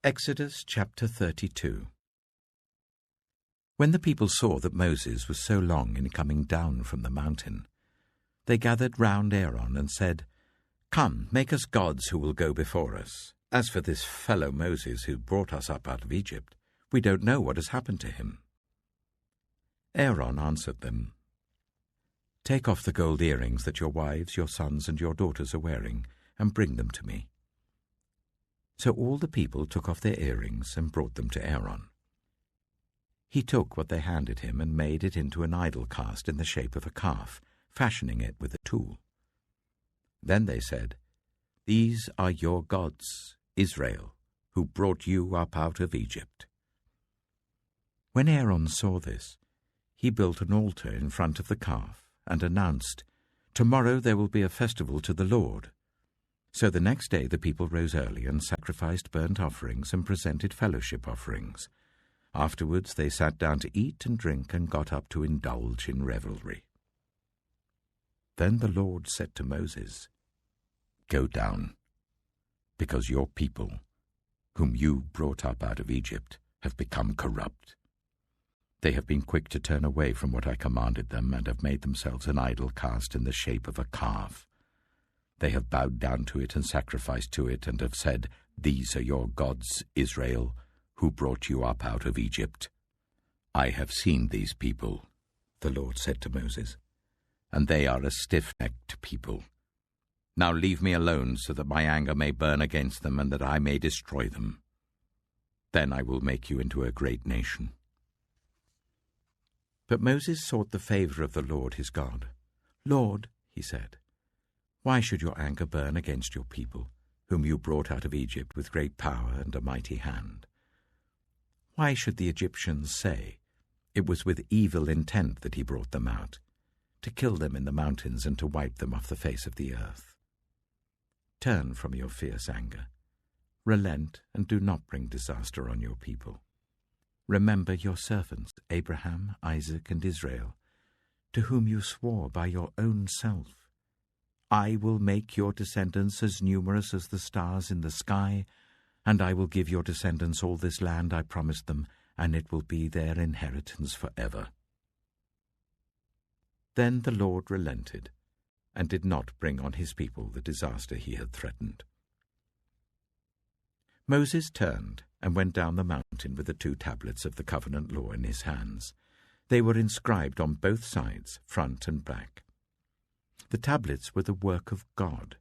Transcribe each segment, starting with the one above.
Exodus chapter 32. When the people saw that Moses was so long in coming down from the mountain, they gathered round Aaron and said, "Come, make us gods who will go before us. As for this fellow Moses who brought us up out of Egypt, we don't know what has happened to him." Aaron answered them, "Take off the gold earrings that your wives, your sons, and your daughters are wearing, and bring them to me." So all the people took off their earrings and brought them to Aaron. He took what they handed him and made it into an idol cast in the shape of a calf, fashioning it with a tool. Then they said, "These are your gods, Israel, who brought you up out of Egypt." When Aaron saw this, he built an altar in front of the calf and announced, "Tomorrow there will be a festival to the Lord." So the next day the people rose early and sacrificed burnt offerings and presented fellowship offerings. Afterwards they sat down to eat and drink and got up to indulge in revelry. Then the Lord said to Moses, "Go down, because your people, whom you brought up out of Egypt, have become corrupt. They have been quick to turn away from what I commanded them and have made themselves an idol cast in the shape of a calf. They have bowed down to it and sacrificed to it and have said, 'These are your gods, Israel, who brought you up out of Egypt.' I have seen these people," the Lord said to Moses, "and they are a stiff-necked people. Now leave me alone so that my anger may burn against them and that I may destroy them. Then I will make you into a great nation." But Moses sought the favor of the Lord his God. "Lord," he said, "why should your anger burn against your people, whom you brought out of Egypt with great power and a mighty hand? Why should the Egyptians say, 'It was with evil intent that he brought them out, to kill them in the mountains and to wipe them off the face of the earth'? Turn from your fierce anger. Relent and do not bring disaster on your people. Remember your servants, Abraham, Isaac, and Israel, to whom you swore by your own self, 'I will make your descendants as numerous as the stars in the sky, and I will give your descendants all this land I promised them, and it will be their inheritance forever.'" Then the Lord relented, and did not bring on his people the disaster he had threatened. Moses turned and went down the mountain with the 2 tablets of the covenant law in his hands. They were inscribed on both sides, front and back. The tablets were the work of God.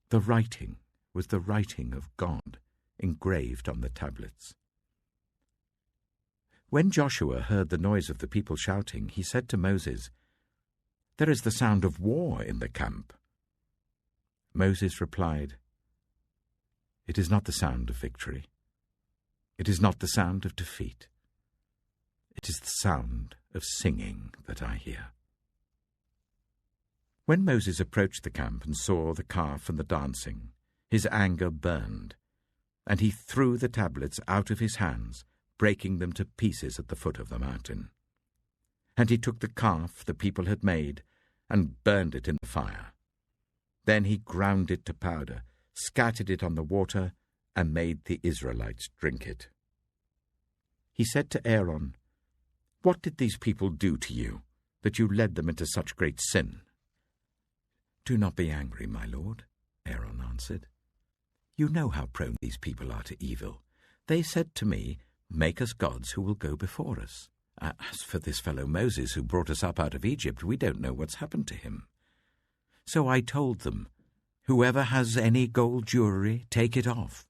The writing was the writing of God, engraved on the tablets. When Joshua heard the noise of the people shouting, he said to Moses, "There is the sound of war in the camp." Moses replied, "It is not the sound of victory. It is not the sound of defeat. It is the sound of singing that I hear." When Moses approached the camp and saw the calf and the dancing, his anger burned, and he threw the tablets out of his hands, breaking them to pieces at the foot of the mountain. And he took the calf the people had made and burned it in the fire. Then he ground it to powder, scattered it on the water, and made the Israelites drink it. He said to Aaron, "What did these people do to you, that you led them into such great sin?" "Do not be angry, my lord," Aaron answered. "You know how prone these people are to evil. They said to me, 'Make us gods who will go before us.' As for this fellow Moses who brought us up out of Egypt, we don't know what's happened to him. So I told them, 'Whoever has any gold jewelry, take it off.'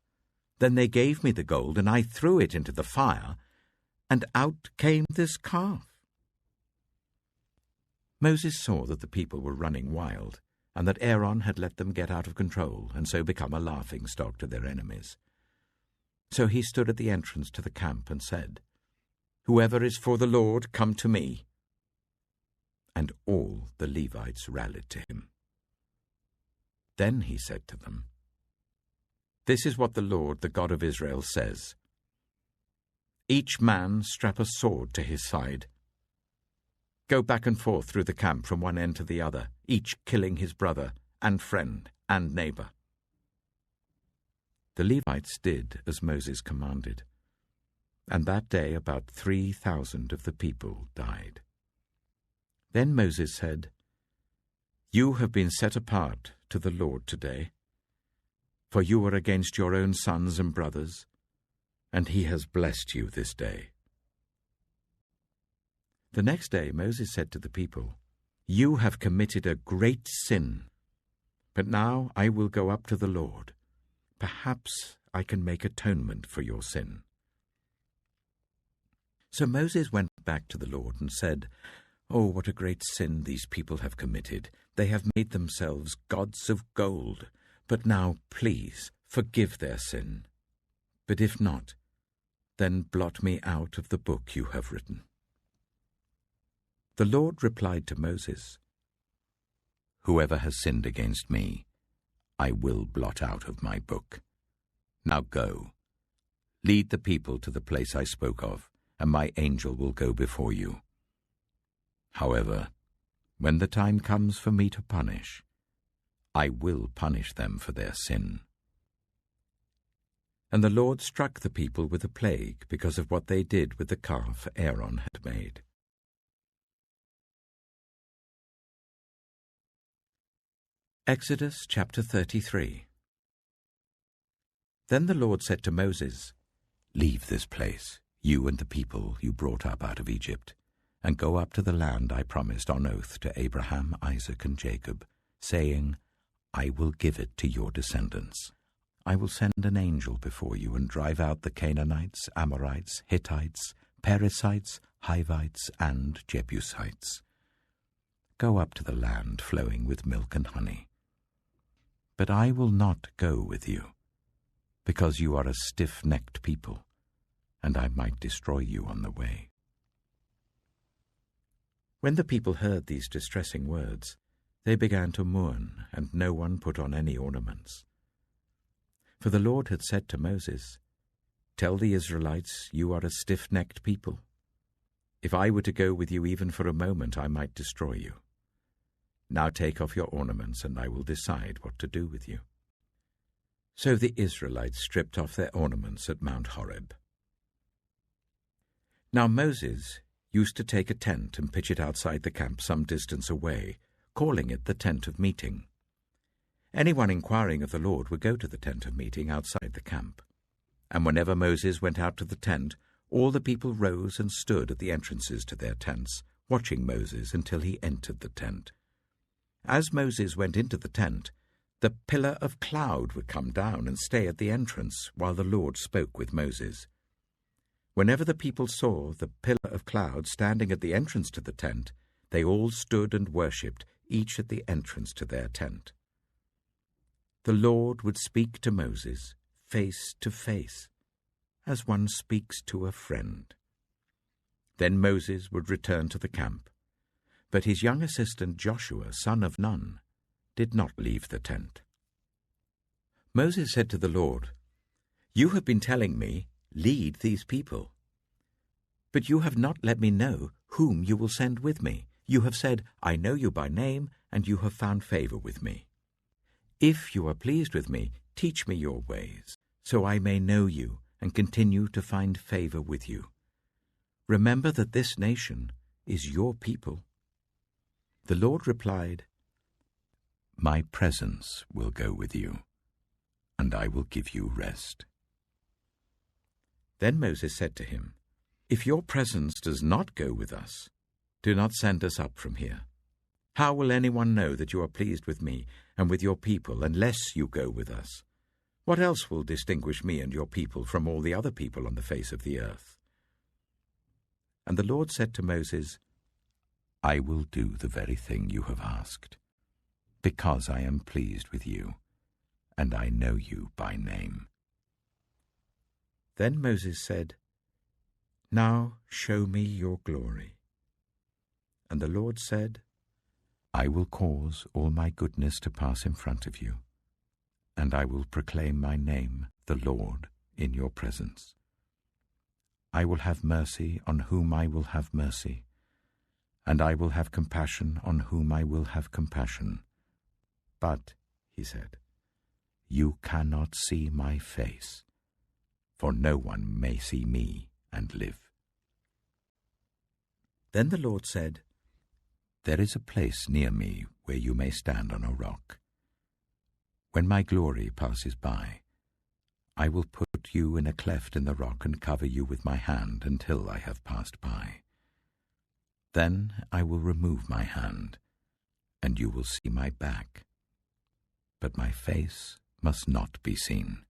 Then they gave me the gold, and I threw it into the fire, and out came this calf." Moses saw that the people were running wild, and that Aaron had let them get out of control and so become a laughingstock to their enemies. So he stood at the entrance to the camp and said, "Whoever is for the Lord, come to me." And all the Levites rallied to him. Then he said to them, "This is what the Lord, the God of Israel, says. Each man strap a sword to his side. Go back and forth through the camp from one end to the other, each killing his brother and friend and neighbor." The Levites did as Moses commanded, and that day about 3,000 of the people died. Then Moses said, "You have been set apart to the Lord today, for you are against your own sons and brothers, and he has blessed you this day." The next day Moses said to the people, "You have committed a great sin, but now I will go up to the Lord. Perhaps I can make atonement for your sin." So Moses went back to the Lord and said, "Oh, what a great sin these people have committed. They have made themselves gods of gold. But now, please, forgive their sin. But if not, then blot me out of the book you have written." The Lord replied to Moses, "Whoever has sinned against me, I will blot out of my book. Now go, lead the people to the place I spoke of, and my angel will go before you. However, when the time comes for me to punish, I will punish them for their sin." And the Lord struck the people with a plague because of what they did with the calf Aaron had made. Exodus chapter 33. Then the Lord said to Moses, "Leave this place, you and the people you brought up out of Egypt, and go up to the land I promised on oath to Abraham, Isaac, and Jacob, saying, I will give it to your descendants. I will send an angel before you and drive out the Canaanites, Amorites, Hittites, Perizzites, Hivites, and Jebusites. Go up to the land flowing with milk and honey. But I will not go with you, because you are a stiff-necked people, and I might destroy you on the way." When the people heard these distressing words, they began to mourn, and no one put on any ornaments. For the Lord had said to Moses, "Tell the Israelites, you are a stiff-necked people. If I were to go with you even for a moment, I might destroy you. Now take off your ornaments, and I will decide what to do with you." So the Israelites stripped off their ornaments at Mount Horeb. Now Moses used to take a tent and pitch it outside the camp some distance away, calling it the tent of meeting. Anyone inquiring of the Lord would go to the tent of meeting outside the camp. And whenever Moses went out to the tent, all the people rose and stood at the entrances to their tents, watching Moses until he entered the tent. As Moses went into the tent, the pillar of cloud would come down and stay at the entrance while the Lord spoke with Moses. Whenever the people saw the pillar of cloud standing at the entrance to the tent, they all stood and worshipped, each at the entrance to their tent. The Lord would speak to Moses face to face, as one speaks to a friend. Then Moses would return to the camp, but his young assistant Joshua, son of Nun, did not leave the tent. Moses said to the Lord, "You have been telling me, 'Lead these people.' But you have not let me know whom you will send with me. You have said, 'I know you by name, and you have found favor with me.' If you are pleased with me, teach me your ways, so I may know you and continue to find favor with you. Remember that this nation is your people." The Lord replied, "My presence will go with you, and I will give you rest." Then Moses said to him, "If your presence does not go with us, do not send us up from here. How will anyone know that you are pleased with me and with your people unless you go with us? What else will distinguish me and your people from all the other people on the face of the earth?" And the Lord said to Moses, "I will do the very thing you have asked, because I am pleased with you, and I know you by name." Then Moses said, "Now show me your glory." And the Lord said, "I will cause all my goodness to pass in front of you, and I will proclaim my name, the Lord, in your presence. I will have mercy on whom I will have mercy, and I will have compassion on whom I will have compassion. But," he said, you cannot see my face, for no one may see me and live." Then the Lord said, "There is a place near me where you may stand on a rock. When my glory passes by, I will put you in a cleft in the rock and cover you with my hand until I have passed by. Then I will remove my hand, and you will see my back, but my face must not be seen.